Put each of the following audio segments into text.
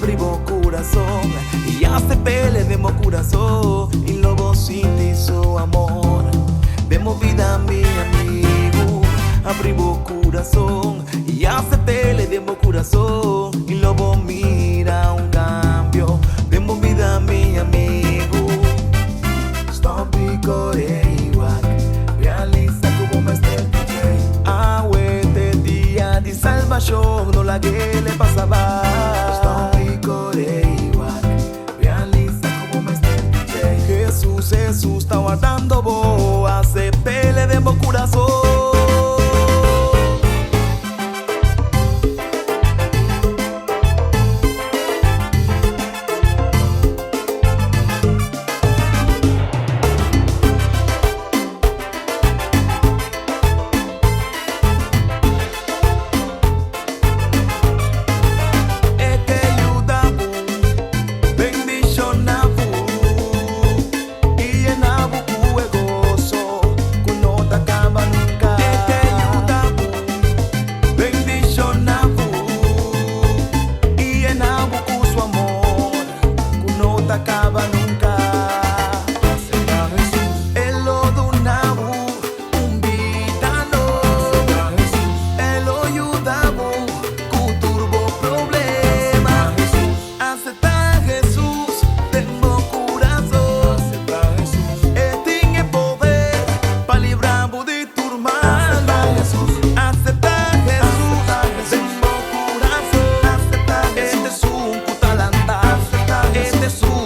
abrivo corazón y hace pele demo corazón y lobo sin su amor. Demo vida a mi amigo, abrivo corazón y hace pele demo corazón y lobo mira un cambio. Demo vida a mi amigo. Stop y Coreiwak, realiza como mestre DJ. Agüete día de salvación, no la que le pasaba. Stop y Coreiwak, realiza como mestre DJ. Jesús está guardando boa, hace pele de mi corazón. Acaba nunca. Acepta Jesús. El lodo nabu, un vitano. Acepta Jesús. El oyudabo, con turbo problema. Acepta Jesús, tengo corazón. Acepta Jesús. Tiene poder para librar de turma. Acepta Jesús. Acepta Jesús, tengo corazón. Acepta Jesús. Este es un cutalanta. Acepta Jesús. Este es un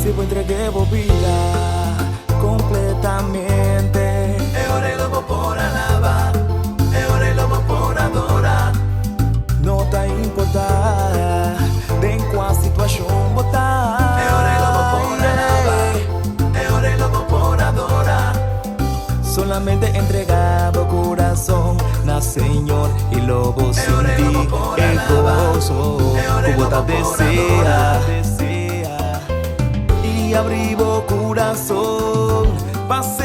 si vos entregué vida completamente. Ore lobo por alabar, ore lobo por adorar. No te importa de en cuál situación botar. Ore lobo por alabar, ore lobo por adorar. Solamente entregado corazón, na Señor y lobo sin ti. El gozo, como te desea. Y abrivo corazón, pase